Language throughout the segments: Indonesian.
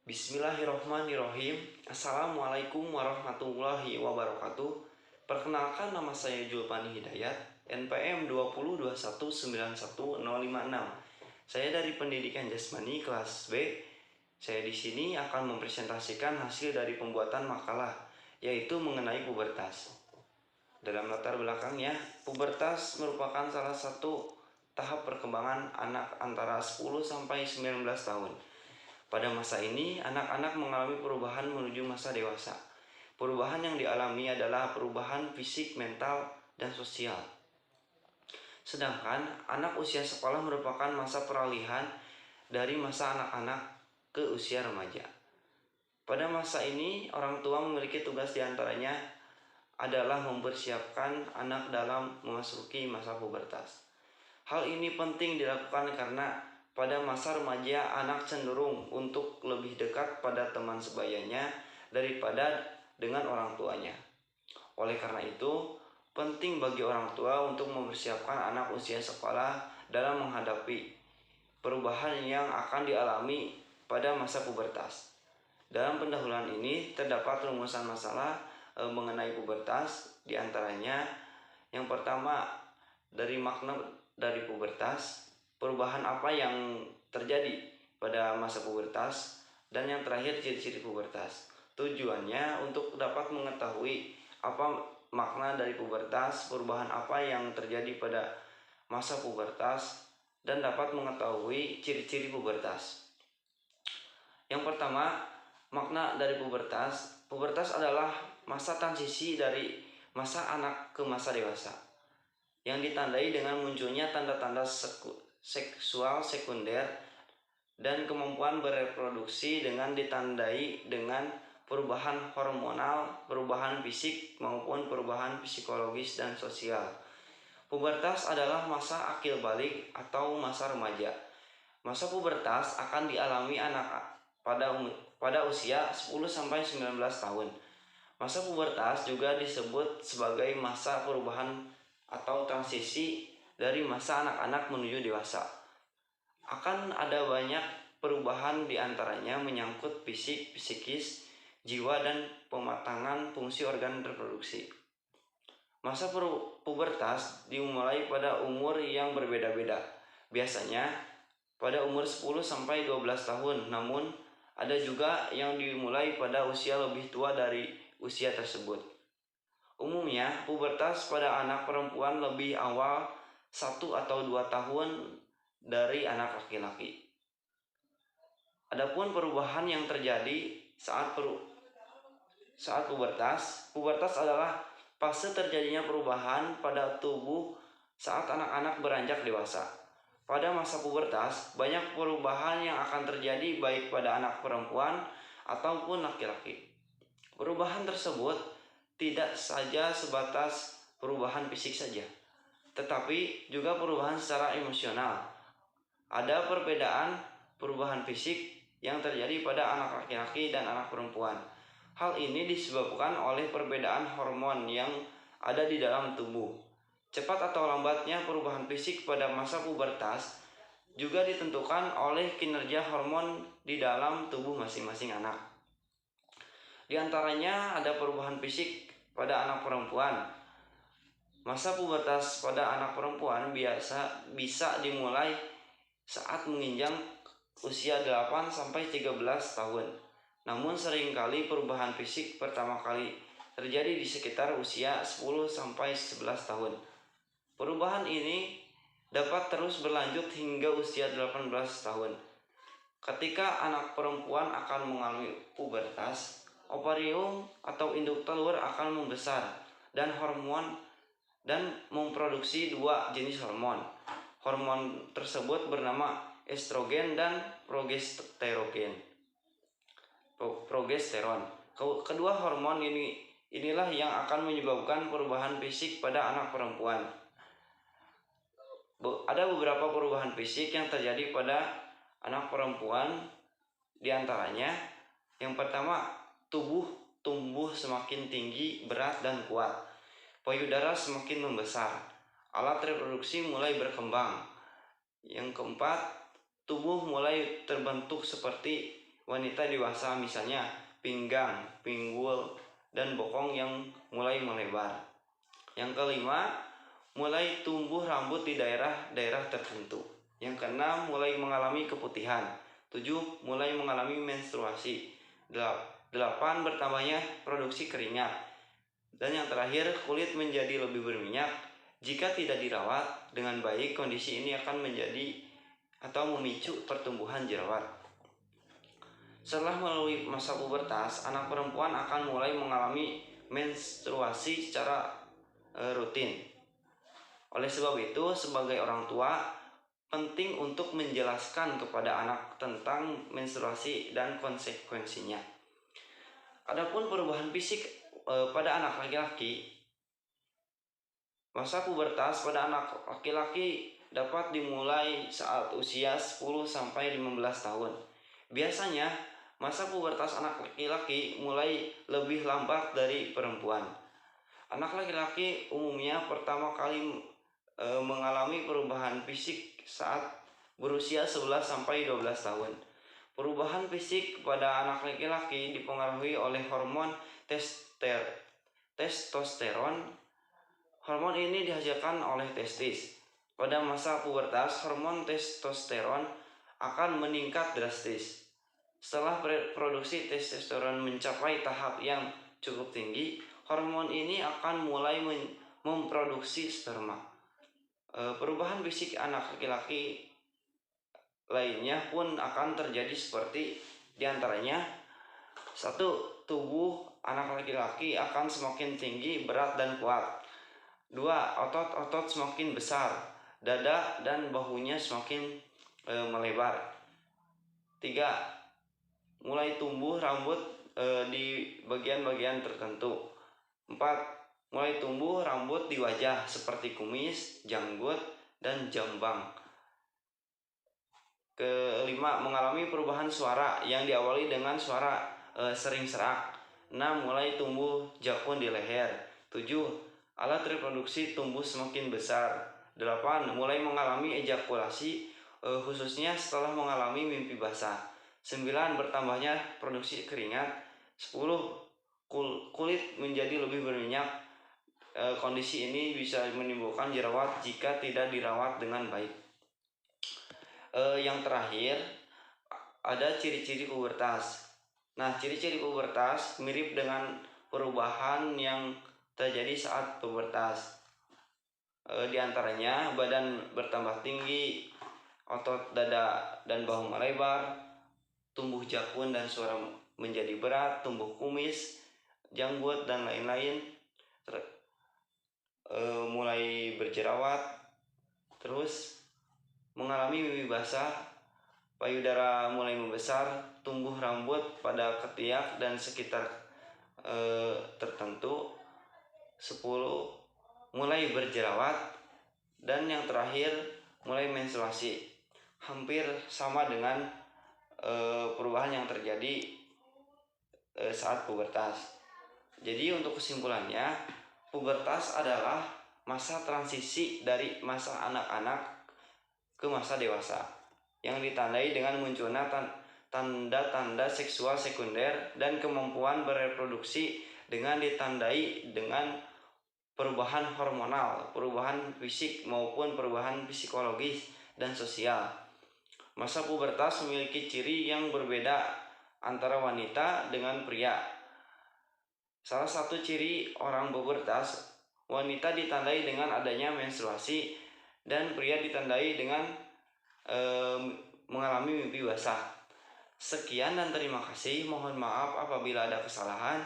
Bismillahirrohmanirrohim. Assalamualaikum warahmatullahi wabarakatuh. Perkenalkan, nama saya Julpani Hidayat, NPM 2021911056. Saya dari Pendidikan Jasmani kelas B. Saya di sini akan mempresentasikan hasil dari pembuatan makalah, yaitu mengenai pubertas. Dalam latar belakangnya, pubertas merupakan salah satu tahap perkembangan anak antara 10 sampai 19 tahun. Pada masa ini, anak-anak mengalami perubahan menuju masa dewasa. Perubahan yang dialami adalah perubahan fisik, mental, dan sosial. Sedangkan anak usia sekolah merupakan masa peralihan dari masa anak-anak ke usia remaja. Pada masa ini, orang tua memiliki tugas diantaranya adalah mempersiapkan anak dalam memasuki masa pubertas. Hal ini penting dilakukan karena pada masa remaja, anak cenderung untuk lebih dekat pada teman sebayanya daripada dengan orang tuanya. Oleh karena itu, penting bagi orang tua untuk mempersiapkan anak usia sekolah dalam menghadapi perubahan yang akan dialami pada masa pubertas. Dalam pendahuluan ini terdapat rumusan masalah mengenai pubertas, diantaranya yang pertama dari makna dari pubertas, perubahan apa yang terjadi pada masa pubertas, dan yang terakhir ciri-ciri pubertas. Tujuannya untuk dapat mengetahui apa makna dari pubertas, perubahan apa yang terjadi pada masa pubertas, dan dapat mengetahui ciri-ciri pubertas. Yang pertama, makna dari pubertas. Pubertas adalah masa transisi dari masa anak ke masa dewasa yang ditandai dengan munculnya tanda-tanda seksual sekunder dan kemampuan bereproduksi dengan ditandai dengan perubahan hormonal, perubahan fisik maupun perubahan psikologis dan sosial. Pubertas adalah masa akil balik atau masa remaja. Masa pubertas akan dialami anak pada usia 10 sampai 19 tahun. Masa pubertas juga disebut sebagai masa perubahan atau transisi dari masa anak-anak menuju dewasa. Akan ada banyak perubahan, diantaranya menyangkut fisik, psikis, jiwa, dan pematangan fungsi organ reproduksi. Masa pubertas dimulai pada umur yang berbeda-beda. Biasanya pada umur 10 sampai 12 tahun, namun ada juga yang dimulai pada usia lebih tua dari usia tersebut. Umumnya, pubertas pada anak perempuan lebih awal 1 atau 2 tahun dari anak laki-laki. Adapun perubahan yang terjadi saat pubertas adalah fase terjadinya perubahan pada tubuh saat anak-anak beranjak dewasa. Pada masa pubertas, banyak perubahan yang akan terjadi baik pada anak perempuan ataupun laki-laki. Perubahan tersebut tidak saja sebatas perubahan fisik saja, tetapi juga perubahan secara emosional. Ada perbedaan perubahan fisik yang terjadi pada anak laki-laki dan anak perempuan. Hal ini disebabkan oleh perbedaan hormon yang ada di dalam tubuh. Cepat atau lambatnya perubahan fisik pada masa pubertas juga ditentukan oleh kinerja hormon di dalam tubuh masing-masing anak. Di antaranya ada perubahan fisik pada anak perempuan. Masa pubertas pada anak perempuan bisa dimulai saat menginjak usia 8 sampai 13 tahun. Namun seringkali perubahan fisik pertama kali terjadi di sekitar usia 10 sampai 11 tahun. Perubahan ini dapat terus berlanjut hingga usia 18 tahun. Ketika anak perempuan akan mengalami pubertas, ovarium atau induk telur akan membesar dan memproduksi 2 jenis hormon. Hormon tersebut bernama estrogen dan progesteron. Kedua hormon inilah yang akan menyebabkan perubahan fisik pada anak perempuan. Ada beberapa perubahan fisik yang terjadi pada anak perempuan, diantaranya yang pertama, tubuh tumbuh semakin tinggi, berat, dan kuat. Payudara semakin membesar. Alat reproduksi mulai berkembang. Yang keempat, tubuh mulai terbentuk seperti wanita dewasa, misalnya pinggang, pinggul, dan bokong yang mulai melebar. Yang kelima, mulai tumbuh rambut di daerah-daerah tertentu. Yang keenam, mulai mengalami keputihan. 7, mulai mengalami menstruasi. 8, bertambahnya produksi keringat. Dan yang terakhir, kulit menjadi lebih berminyak. Jika tidak dirawat dengan baik, kondisi ini akan menjadi atau memicu pertumbuhan jerawat. Setelah melalui masa pubertas, anak perempuan akan mulai mengalami menstruasi secara rutin. Oleh sebab itu, sebagai orang tua, penting untuk menjelaskan kepada anak tentang menstruasi dan konsekuensinya. Adapun perubahan fisik pada anak laki-laki, masa pubertas pada anak laki-laki dapat dimulai saat usia 10-15 tahun. Biasanya, masa pubertas anak laki-laki mulai lebih lambat dari perempuan. Anak laki-laki umumnya pertama kali mengalami perubahan fisik saat berusia 11-12 tahun. Perubahan fisik pada anak laki-laki dipengaruhi oleh hormon testosteron. Hormon ini dihasilkan oleh testis. Pada masa pubertas, hormon testosteron akan meningkat drastis. Setelah produksi testosteron mencapai tahap yang cukup tinggi, hormon ini akan mulai memproduksi sperma. Perubahan fisik anak laki-laki lainnya pun akan terjadi seperti diantaranya: 1. Tubuh anak laki-laki akan semakin tinggi, berat, dan kuat. 2. Otot-otot semakin besar, dada dan bahunya semakin melebar. 3. Mulai tumbuh rambut di bagian-bagian tertentu. 4. Mulai tumbuh rambut di wajah seperti kumis, janggut, dan jambang. Kelima, mengalami perubahan suara yang diawali dengan suara sering serak. 6. Mulai tumbuh jakun di leher. 7. Alat reproduksi tumbuh semakin besar. 8. Mulai mengalami ejakulasi khususnya setelah mengalami mimpi basah. 9. Bertambahnya produksi keringat. 10. Kulit menjadi lebih berminyak. Kondisi ini bisa menimbulkan jerawat jika tidak dirawat dengan baik. Yang terakhir, ada ciri-ciri pubertas. Nah, ciri-ciri pubertas mirip dengan perubahan yang terjadi saat pubertas. Di antaranya, badan bertambah tinggi, otot dada dan bahu melebar, tumbuh jakun dan suara menjadi berat, tumbuh kumis, janggut, dan lain-lain, mulai berjerawat, terus mengalami mimpi basah, payudara mulai membesar, tumbuh rambut pada ketiak dan sekitar tertentu. 10. Mulai berjerawat. Dan yang terakhir, mulai menstruasi. Hampir sama dengan perubahan yang terjadi saat pubertas. Jadi untuk kesimpulannya, pubertas adalah masa transisi dari masa anak-anak ke masa dewasa yang ditandai dengan munculnya tanda-tanda seksual sekunder dan kemampuan bereproduksi dengan ditandai dengan perubahan hormonal, perubahan fisik maupun perubahan psikologis dan sosial. Masa pubertas memiliki ciri yang berbeda antara wanita dengan pria. Salah satu ciri orang pubertas, wanita ditandai dengan adanya menstruasi dan pria ditandai dengan mengalami mimpi basah. Sekian dan terima kasih. Mohon maaf apabila ada kesalahan.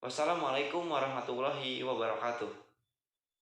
Wassalamualaikum warahmatullahi wabarakatuh.